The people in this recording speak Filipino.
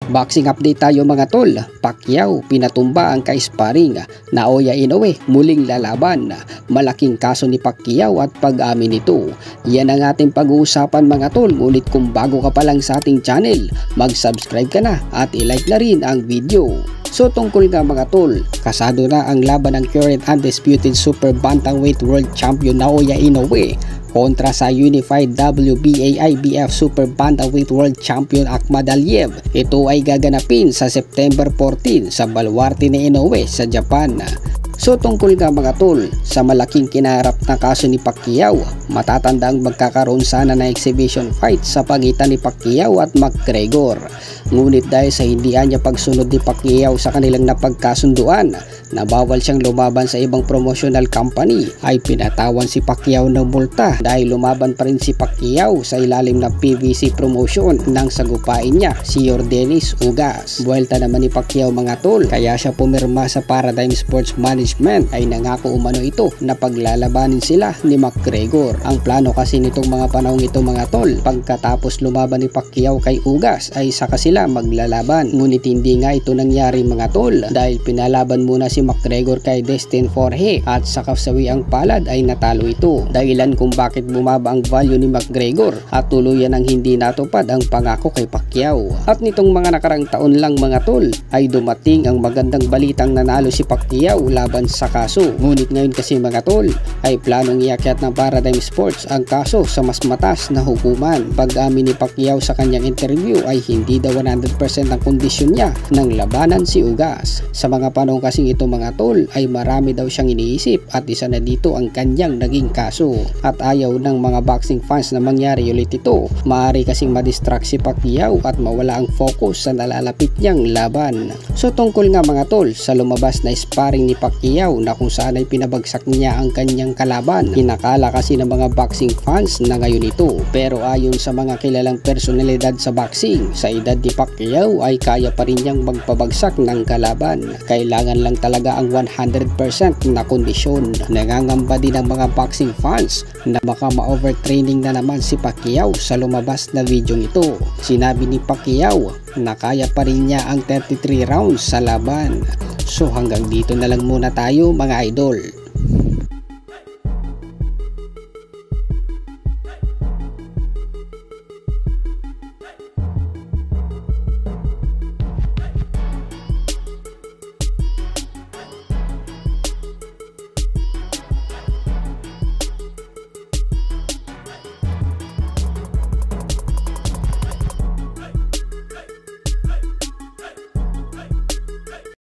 Boxing update tayo mga tol. Pacquiao pinatumba ang ka-sparring. Naoya Inoue muling lalaban. Malaking kaso ni Pacquiao at pag-amin nito. Yan ang ating pag-uusapan mga tol. Ngunit kung bago ka pa lang sa ating channel, mag-subscribe ka na at i-like na rin ang video. So tungkol nga mga tol, kasado na ang laban ng current undisputed super bantamweight world champion Naoya Inoue kontra sa unified WBA IBF Super Bantamweight World Champion Akhmad Aliyev. Ito ay gaganapin sa September 14 sa baluarte ni Inoue sa Japan. So tungkol nga mga tol, sa malaking kinaharap na kaso ni Pacquiao, matatandang magkakaroon sana na exhibition fight sa pagitan ni Pacquiao at McGregor. Ngunit dahil sa hindi niya pagsunod ni Pacquiao sa kanilang napagkasunduan na bawal siyang lumaban sa ibang promotional company, ay pinatawan si Pacquiao ng multa dahil lumaban pa rin si Pacquiao sa ilalim ng PBC promotion ng sagupain niya si Yordenis Ugas. Buwelta naman ni Pacquiao mga tol, kaya siya pumirma sa Paradigm Sports Management ay nangako umano ito na paglalabanin sila ni McGregor. Ang plano kasi nitong mga panahong ito mga tol, pagkatapos lumaban ni Pacquiao kay Ugas ay saka sila maglalaban. Ngunit hindi nga ito nangyari mga tol dahil pinalaban muna si McGregor kay Dustin Poirier at sa kasawiang palad ay natalo ito. Dahilan kung bakit bumaba ang value ni McGregor at tuluyan ang hindi natupad ang pangako kay Pacquiao. At nitong mga nakarang taon lang mga tol ay dumating ang magandang balitang nanalo si Pacquiao laban sa kaso. Ngunit ngayon kasi mga tol ay planong iakyat ng Paradigm Sports ang kaso sa mas mataas na hukuman. Pag-amin ni Pacquiao sa kanyang interview ay hindi daw 100% ang kondisyon niya ng labanan si Ugas. Sa mga panahon kasing ito mga tol ay marami daw siyang iniisip at isa na dito ang kanyang naging kaso. At ayaw ng mga boxing fans na mangyari ulit ito. Maaari kasing madistract si Pacquiao at mawala ang focus sa nalalapit niyang laban. So tungkol nga mga tol sa lumabas na sparring ni Pacquiao na kung saan ay pinabagsak niya ang kanyang kalaban. Kinakala kasi ng mga boxing fans na ngayon ito. Pero ayon sa mga kilalang personalidad sa boxing, sa edad ni Pacquiao ay kaya pa rin niyang magpabagsak ng kalaban. Kailangan lang talaga ang 100% na kondisyon. Nangangamba din ang mga boxing fans na baka ma-overtraining na naman si Pacquiao sa lumabas na video ito. Sinabi ni Pacquiao na kaya pa rin niya ang 33 rounds sa laban. So hanggang dito na lang muna tayo mga idol.